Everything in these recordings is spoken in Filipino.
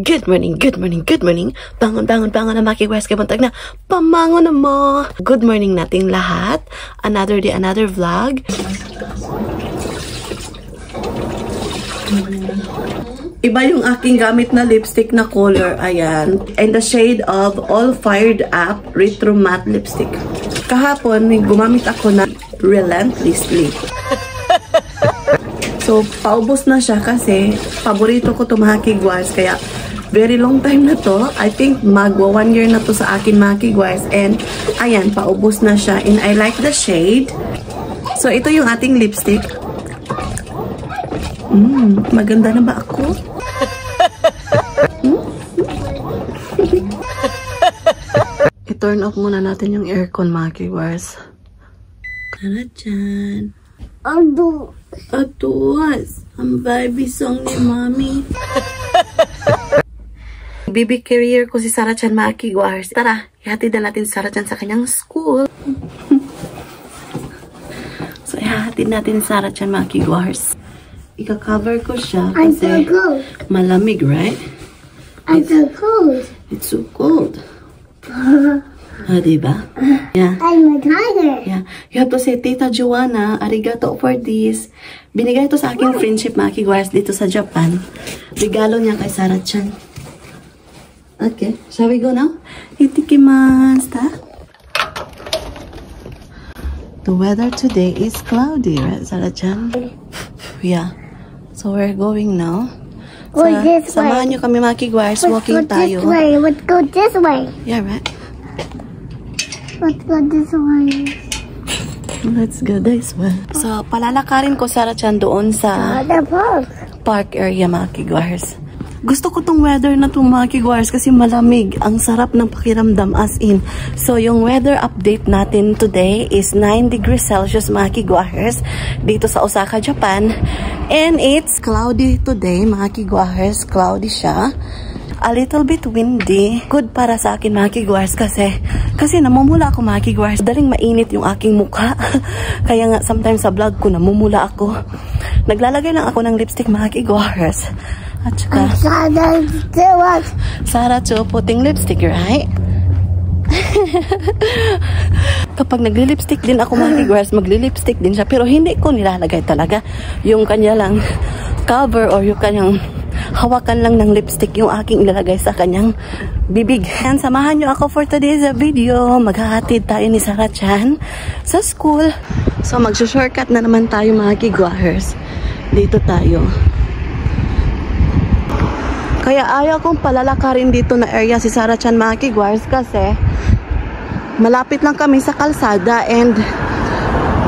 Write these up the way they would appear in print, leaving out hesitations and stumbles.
good morning, good morning, good morning. Bangon, bangon, bangon na makiwes kay buntag na. Pamangon na mo. Good morning nating lahat. Another day, another vlog. Iba yung aking gamit na lipstick na color. Ayan. And the shade of All Fired Up Retro Matte Lipstick. Kahapon, gumamit ako na Relentlessly. So, paubos na siya kasi paborito ko to mga kigwars. Kaya, very long time na to. I think magwa 1 year na to sa akin mga kigwars. And, ayan, paubos na siya. And I like the shade. So, ito yung ating lipstick. Maganda na ba ako? I-turn off muna natin yung aircon mga kigwars. Kara dyan. Aduas. Ang baby song ni Mommy. Baby carrier ko si Sarah Chan mga kigwars. Tara, ihatid na natin si Sarah Chan sa kanyang school. So, ihatid natin si Sarah Chan mga kigwars. Ika-cover ko siya kasi malamig, right? It's so cold. It's so cold. Diba? Yeah. I'm a tiger. Yeah. You have to say, Tita Joanna, arigato for this. Binigay ito sa aking friendship, mga kigwars, dito sa Japan. Regalo niya kay Sarah Chan. Okay. Shall we go now? Itikimasta. The weather today is cloudy, right, Sarah Chan? Yeah. So we're going now. This Samahan way. niyo kami, mga kigwars. Walking tayo. Let's go this way. Yeah, right? Let's go this way. Let's go this way. So, palalakarin ko, Sarah Chan, doon sa The park. park area, mga kigwars. Gusto ko tong weather na itong mga kigwars kasi malamig. Ang sarap ng pakiramdam as in. So, yung weather update natin today is 9 degrees Celsius, mga kigwars, dito sa Osaka, Japan. And it's cloudy today, mga kigwars. Cloudy siya. A little bit windy. Good para sa akin, mga kigwars, kasi namumula ako, mga kigwars. Daling mainit yung aking mukha. Kaya nga, sometimes sa vlog ko, namumula ako. Naglalagay lang ako ng lipstick, mga kigwars. At saka, Sarah Cho putting lipstick, right? Kapag nagli-lipstick din ako, mga kigwars, magli-lipstick din siya. Pero hindi ko nilalagay talaga yung kanya lang cover or yung kanyang hawakan lang ng lipstick yung aking ilalagay sa kanyang bibig. And samahan nyo ako for today's video. Maghahatid tayo ni Sarah Chan sa school. So magsushortcut na naman tayo, mga kigwars. Dito tayo. Kaya ayaw kong palalakarin dito na area si Sarah Chan, mga kigwars, kasi malapit lang kami sa kalsada and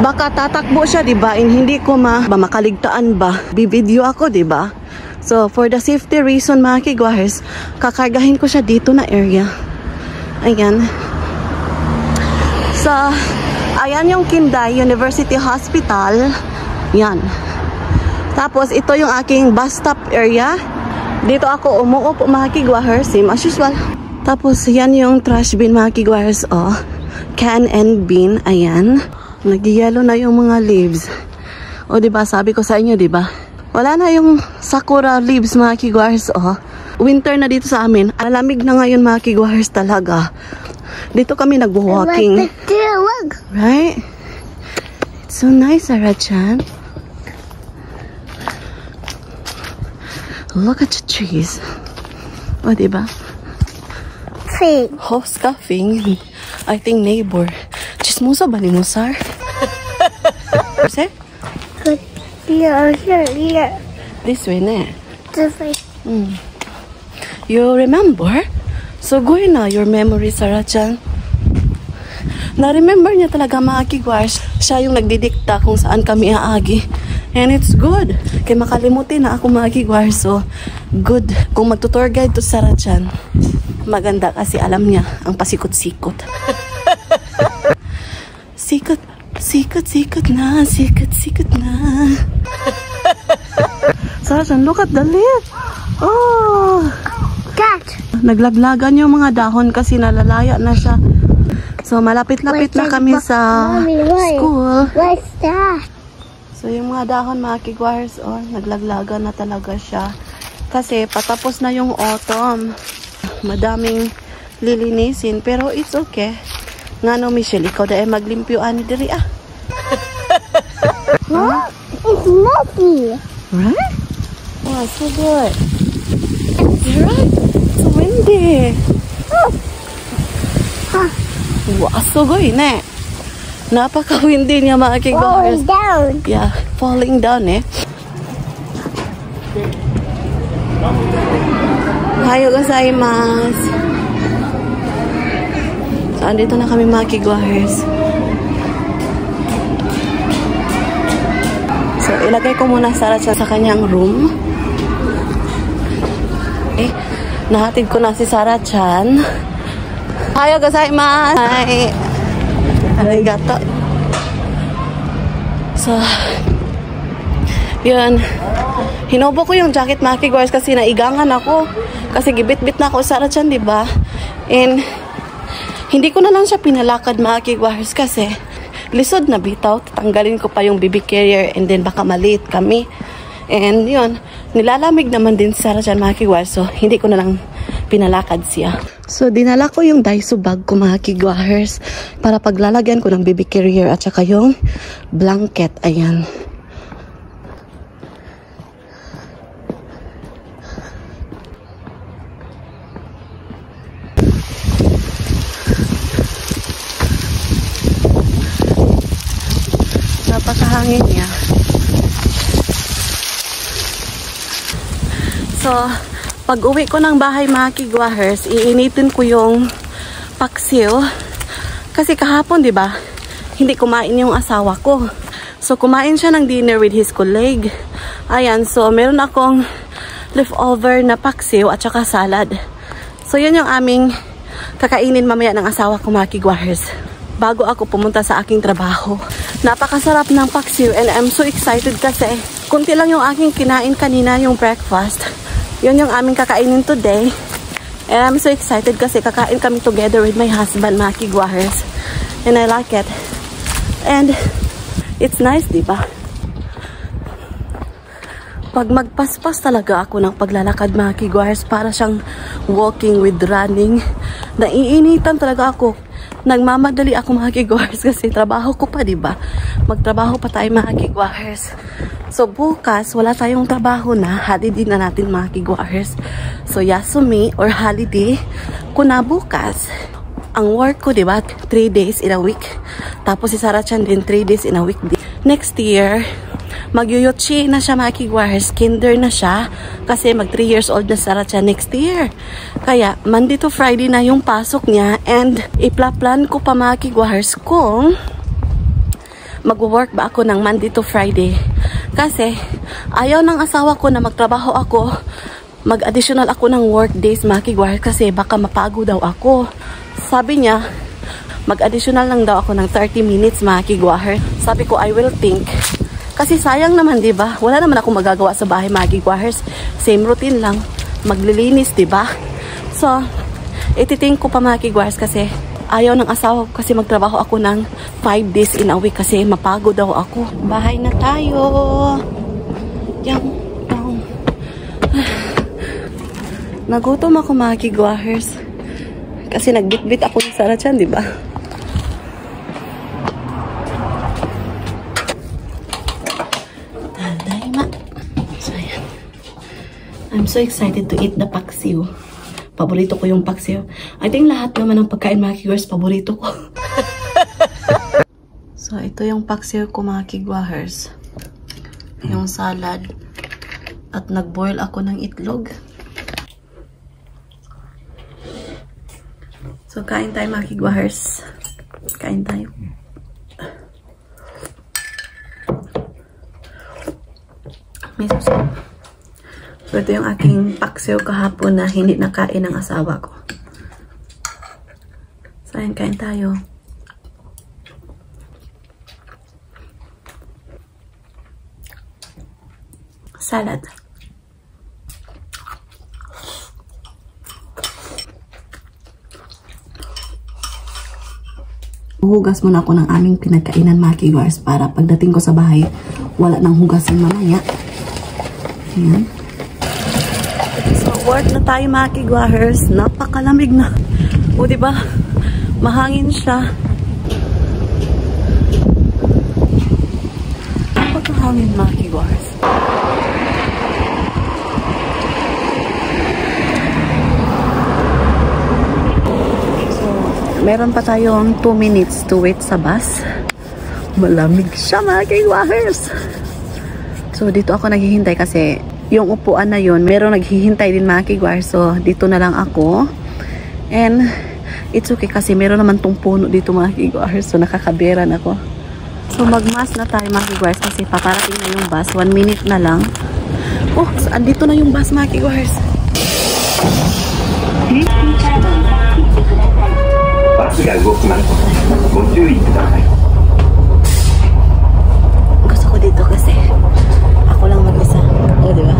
baka tatakbo siya, diba? And hindi ko makaligtaan ba? Bibideo ako, diba? So, for the safety reason, mga kigwars, kakargahin ko siya dito na area. Ayan. So, ayan yung Kinday University Hospital. Yan. Tapos, ito yung aking bus stop area. Dito ako umuupo, mga kigwars, same as usual. Tapos, yan yung trash bin, mga kigwars, oh. Can and bin, ayan. Nag-yellow na yung mga leaves. O, diba, sabi ko sa inyo, diba? Wala na yung sakura leaves, mga kigwars, oh. Winter na dito sa amin. Alamig na ngayon, mga kigwars, talaga. Dito kami nag-walking. Right? It's so nice, Sarah Chan. Look at the trees. O, diba? Host coughing. I think neighbor. Chismosa ba ni Musar? Say? Here. This way, ne? This way. You remember? So, go na your memory, Sarah Chan. Na-remember niya talaga, mga kigwars. Siya yung nagdidikta kung saan kami aagi. And it's good. Kaya makalimutin na ako, mga kigwars. So, good. Kung magtutour guide to Sarah Chan, maganda kasi alam niya ang pasikot-sikot. Sikot na. Sarah Chan, look at the leaf. Oh! Cat. Naglaglagan yung mga dahon kasi nalalaya na siya. So, malapit-lapit na kami sa school. What's that? So, yung mga dahon, mga kigwars, oh, naglaglagan na talaga siya. Kasi patapos na yung autumn. Madaming lilinisin. Pero it's okay. Nga no, Michelle, ikaw dahil maglimpyo ani diri ah. Huh? It's messy. Right? Wow, so good. Right? It's windy. Wow, so good ne. Napaka-windy niya mga kigwahers. Falling down. Yeah, falling down eh. Hayo gozaimasu. So, andito na kami mga kigwahers. So, ilagay ko muna Sarah-chan sa kanyang room. Okay. Nahatid ko na si Sarah-chan. Hayo gozaimasu. Hi. Arigato. So, yun. Hinobo ko yung jacket mga kigwahers kasi naigangan ako. Kasi gibit-bit na ako Sarah-chan, diba? And, hindi ko na lang siya pinalakad mga kigwahers kasi lisod na bitaw. Tatanggalin ko pa yung baby carrier and then baka maliit kami. And yun, nilalamig naman din si Sarah-chan mga kigwahers. So, hindi ko na lang pinalakad siya. So, dinala ko yung Daiso bag ko mga kigwahers para paglalagyan ko ng baby carrier at saka yung blanket. Ayan. Napakahangin niya. So, pag uwi ko ng bahay mga kigwahers, iinitin ko yung paksiw. Kasi kahapon, di ba, hindi kumain yung asawa ko. So, kumain siya ng dinner with his colleague. Ayan, so meron akong leftover na paksiw at saka salad. So, yun yung aming kakainin mamaya ng asawa ko mga kigwahers. Bago ako pumunta sa aking trabaho. Napakasarap ng paksiw and I'm so excited kasi kunti lang yung aking kinain kanina yung breakfast. Yun yung aming kakainin today. And I'm so excited kasi kakain kami together with my husband, mga kigwahers. And I like it. And it's nice, diba? Pag magpaspas talaga ako ng paglalakad, mga kigwahers, para siyang walking with running. Naiinitan talaga ako. Nagmamadali ako mga kigwahers kasi trabaho ko pa, diba? Magtrabaho pa tayo mga kigwahers. So, bukas, wala tayong trabaho na. Holiday na natin mga kigwahers. So, Yasumi or holiday ko na bukas. Ang work ko, diba? 3 days in a week. Tapos si Sarah-chan din 3 days in a week. Next year, mag-yoyochi na siya mga kigwahers. Kinder na siya. Kasi mag 3 years old na Sarah-chan next year. Kaya, Monday to Friday na yung pasok niya. And, ipla-plan ko pa mga kigwahers kung mag-work ba ako ng Monday to Friday. Kasi, ayaw ng asawa ko na magtrabaho ako. Mag-additional ako ng work days mga kigwahers kasi baka mapago daw ako. Sabi niya, mag-additional lang daw ako ng 30 minutes mga kigwahers. Sabi ko, I will think. Kasi sayang naman, diba? Wala naman ako magagawa sa bahay mga kigwahers. Same routine lang. Maglilinis, diba? So, ititink ko pa mga kigwahers kasi ayaw ng asawa ko kasi magtrabaho ako ng 5 days in a week kasi mapago daw ako. Bahay na tayo. Yan. Nagutom ako mga kigwahers. Kasi nagbitbit ako ni Sarah-chan, diba? Tadaima. So, ayan. I'm so excited to eat the paksiw. Paborito ko yung paksiw. I think lahat naman ng pagkain mga kigwahers, paborito ko. So, ito yung paksiw ko mga kigwahers. Yung salad. At nag-boil ako ng itlog. So, kain tayo mga kigwahers. Kain tayo. May suso. So, ito yung aking paksiw kahapon na hindi nakain ng asawa ko. So, ayan, kain tayo. Salad. Hugas muna ako ng aming pinagkainan mga kigwahers para pagdating ko sa bahay, wala nang hugasin mamaya. Ayan. Port na tayo mga kigwahers. Napakalamig na. O diba? Mahangin siya. Napakahangin mga kigwahers. So, meron pa tayong 2 minutes to wait sa bus. Malamig siya mga kigwahers. So, dito ako naghihintay kasi yung upuan na yun, merong naghihintay din mga kigwahers. So, dito na lang ako. And, it's okay kasi meron naman tong puno dito mga kigwahers. So, nakakaberan ako. So, mag-mask na tayo mga kigwahers kasi paparating na yung bus. 1 minute na lang. Oh, saan dito na yung bus mga kigwahers? Gusto ko dito kasi ako lang mag-isa. O, diba?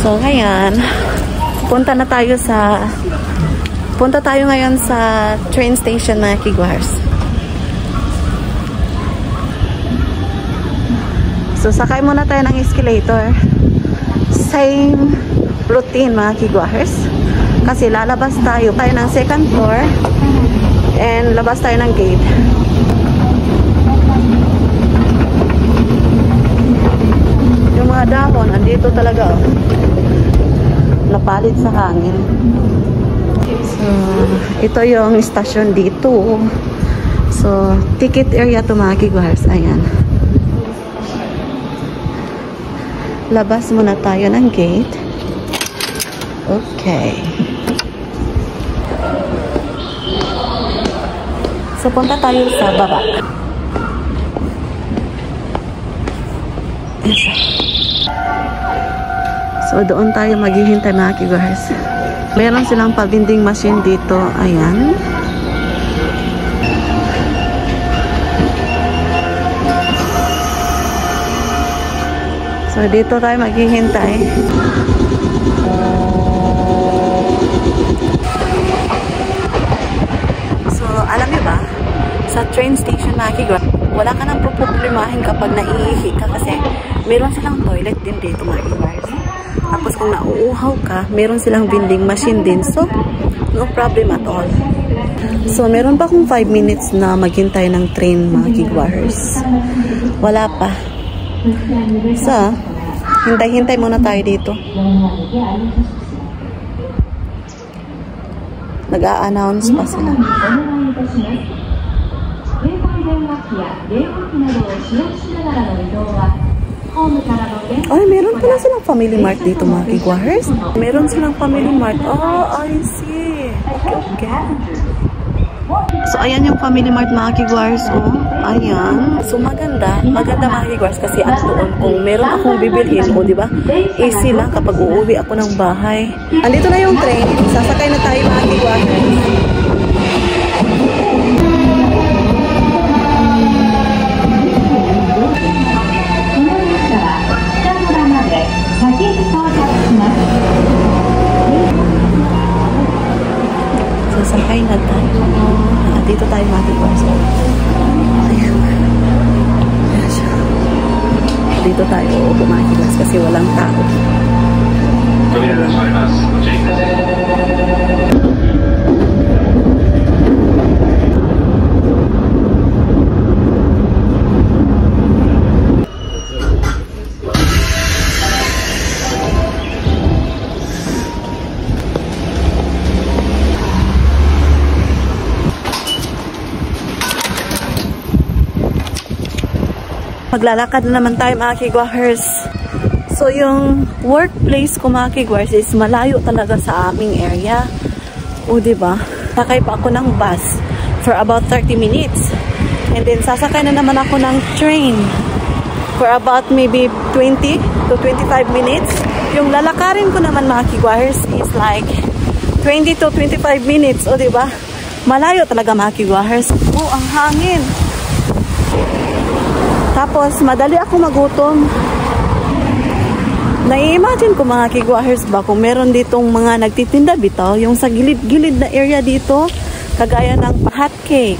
So, ngayon, punta tayo ngayon sa train station na Kigwars. So, sakay muna tayo ng escalator. Same routine mga Kigwars. Kasi lalabas tayo ng second floor and labas tayo ng gate. Yung mga dahon, andito talaga oh. Napalit sa hangin. So, ito yung station dito. So, ticket area to mga Kigwars. Ayan. Labas muna tayo ng gate. Okay. So, punta tayo sa baba. So, doon tayo maghihintay mga Kigwars. Meron silang pabinding machine dito. Ayan. So, dito tayo maghihintay. So, alam niyo ba? Sa train station mga Kigwars, wala ka nang problemahin kapag naiihi ka kasi meron silang toilet din dito mga Kigwars. Tapos kung nauuhaw ka, meron silang vending machine din. So, no problem at all. So, meron pa akong 5 minutes na maghintay ng train mga Kigwars. Wala pa. So, hintay-hintay muna tayo dito. Nag-a-announce pa sila. Ay, meron pala silang Family Mart dito mga Kigwars. Meron silang Family Mart. Oh, I see. Okay. So, ayan yung Family Mart mga Kigwars. Oh, ayan. So, maganda. Maganda mga Kigwars kasi ano doon, kung meron akong bibilhin mo, diba? Easy lang kapag uuwi ako ng bahay. Andito na yung train. Sasakay na tayo mga Kigwars. Sasakay na tayo. Dito tayo mga Kigwars. Dito tayo mga Kigwars kasi walang tao. Maglalakad na naman tayo mga kigwahers. So yung workplace ko mga kigwahers is malayo talaga sa aming area. O diba? Sakay pa ako ng bus for about 30 minutes. And then sasakay na naman ako ng train for about maybe 20 to 25 minutes. Yung lalakarin ko naman mga kigwahers is like 20 to 25 minutes. O diba? Malayo talaga mga kigwahers. Oh, ang hangin. Tapos, madali ako magutom. Nai-imagine ko mga kigwahers ba kung meron ditong mga nagtitinda bitaw, yung sa gilid-gilid na area dito, kagaya ng hot cake,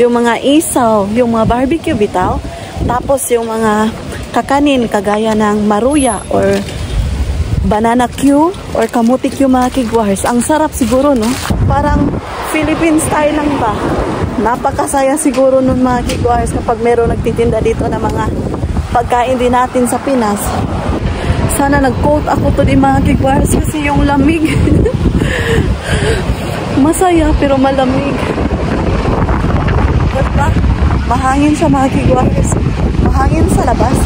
yung mga isaw, yung mga barbecue bitaw, tapos yung mga kakanin, kagaya ng maruya or banana Q or kamuti Q mga kigwahers. Ang sarap siguro, no? Parang Philippine style lang ba? Napakasaya siguro nun mga kigwahers kapag meron nagtitinda dito na mga pagkain din natin sa Pinas. Sana nag-quote ako to din mga kigwahers kasi yung lamig. Masaya pero malamig. Diba? Mahangin siya mga kigwahers. Mahangin sa labas.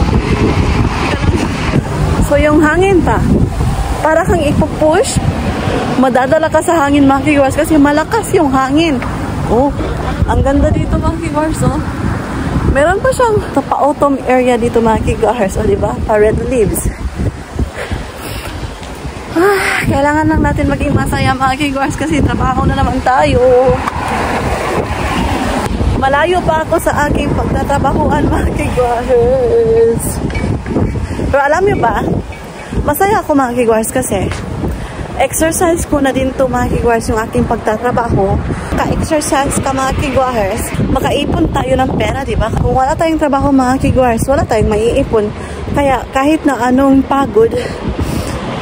So yung hangin pa, para kang ipupush, madadala ka sa hangin mga kigwahers kasi malakas yung hangin. Oh, ang ganda dito mga kigwahers, oh. Meron pa siyang pa-autumn area dito mga kigwahers, oh, diba? Pa-red leaves. Kailangan lang natin maging masaya mga kigwahers kasi trabaho na naman tayo. Malayo pa ako sa aking pagtatrabahuan mga kigwahers. Pero alam niyo ba, masaya ako mga kigwahers kasi exercise ko na din to mga kigwahers yung aking pagtatrabaho. Ka-exercise ka mga kigwahers, makaipon tayo ng pera, diba? Kung wala tayong trabaho mga kigwahers, wala tayong maiipon. Kaya kahit na anong pagod,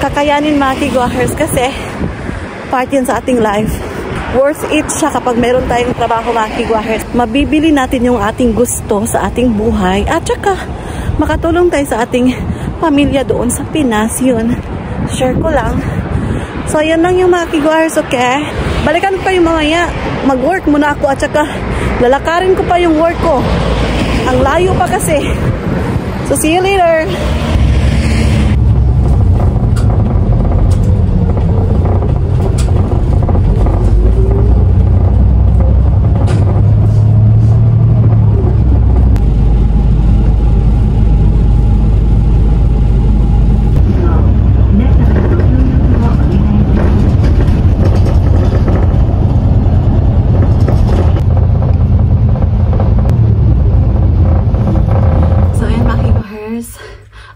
kakayanin mga kigwahers kasi part yun sa ating life. Worth it siya kapag meron tayong trabaho mga kigwahers. Mabibili natin yung ating gusto sa ating buhay at saka makatulong tayo sa ating pamilya doon sa Pinas. Yun, share ko lang. So, yan lang yung mga kigwahers, okay? Balikan ko kayo mamaya. Mag-work muna ako at saka lalakarin ko pa yung work ko. Ang layo pa kasi. So, see you later!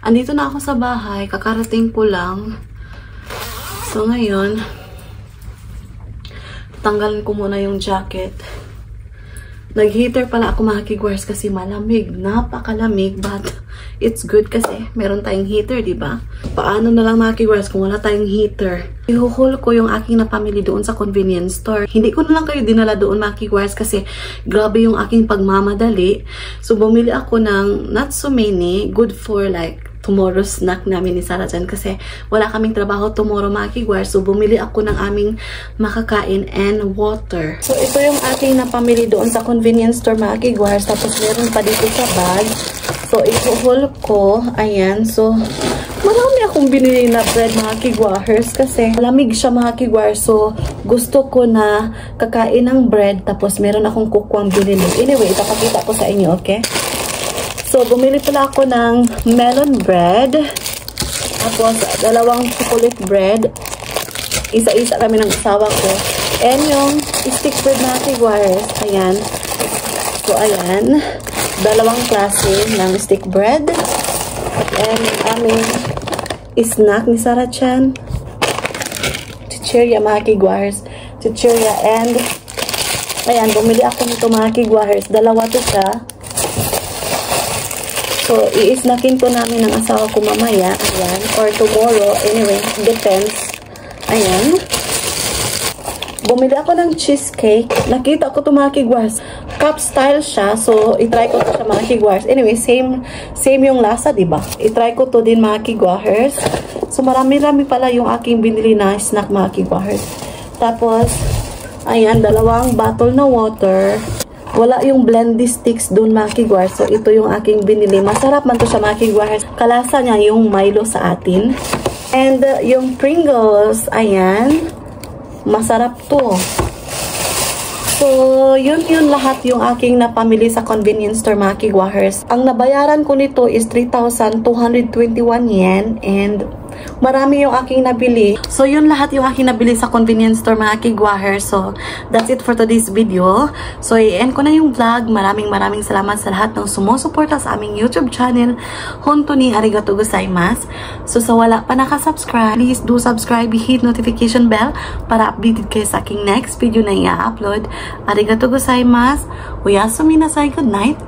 Andito na ako sa bahay, kakarating ko lang. So ngayon, tanggalin ko muna yung jacket. Nag-heater pala ako mga kigwahers kasi malamig, napakalamig, but it's good kasi meron tayong heater, diba? Paano na lang mga kigwahers kung wala tayong heater? Ihuhul ko yung aking napamili doon sa convenience store. Hindi ko na lang kayo dinala doon mga kigwahers kasi grabe yung aking pagmamadali. So bumili ako ng not so many, good for like tomorrow's snack namin ni Sarah Chan kasi wala kaming trabaho tomorrow mga kigwahers. So bumili ako ng aming makakain and water. So ito yung aking napamili doon sa convenience store mga kigwahers. Tapos meron pa dito sa bag. So ihuhul ko. Ayan. So marami akong binili na bread mga kigwahers kasi malamig siya mga kigwahers. So gusto ko na kakain ng bread tapos meron akong kukwang binili. Anyway, ipapakita ko sa inyo, okay? So, bumili pala ako ng melon bread. Tapos, dalawang chocolate bread. Isa-isa kami ng asawa ko. And yung stick bread mga kigwahers. Ayan. So, ayan. Dalawang klase ng stick bread. And aming snack ni Sarah Chan. Chichirya mga kigwahers. Chichirya and ayan, bumili ako nito mga kigwahers. Dalawa to siya. So, i-snackin ko namin ng asawa ko mamaya. Ayan. Or tomorrow. Anyway, depends. Ayan. Bumili ako ng cheesecake. Nakita ko ito mga kigwahers. Cup style siya. So, itry ko ito sa mga kigwahers. Anyway, same yung lasa, diba? Itry ko to din mga kigwahers. So, marami-rami pala yung aking binili na snack mga kigwahers. Tapos, ayan, dalawang bottle na water. Wala yung blendy sticks doon mga kigwars. So, ito yung aking binili. Masarap man to siya mga kigwars. Kalasa niya yung Milo sa atin. And yung Pringles, ayan. Masarap to. So, yun lahat yung aking napamili sa convenience store mga kigwahers. Ang nabayaran ko nito is 3,221 yen and marami yung aking nabili. So, yun lahat yung aking nabili sa convenience store mga kigwahers. So, that's it for today's video. So, i-end ko na yung vlog. Maraming salamat sa lahat ng sumusuporta sa aming YouTube channel. Hontoni arigatou gozaimasu. So, sa wala pa nakasubscribe, please do subscribe, hit notification bell para updated kayo sa aking next video na i-upload. Arigatou gozaimasu. Oyasumi nasai. Good night.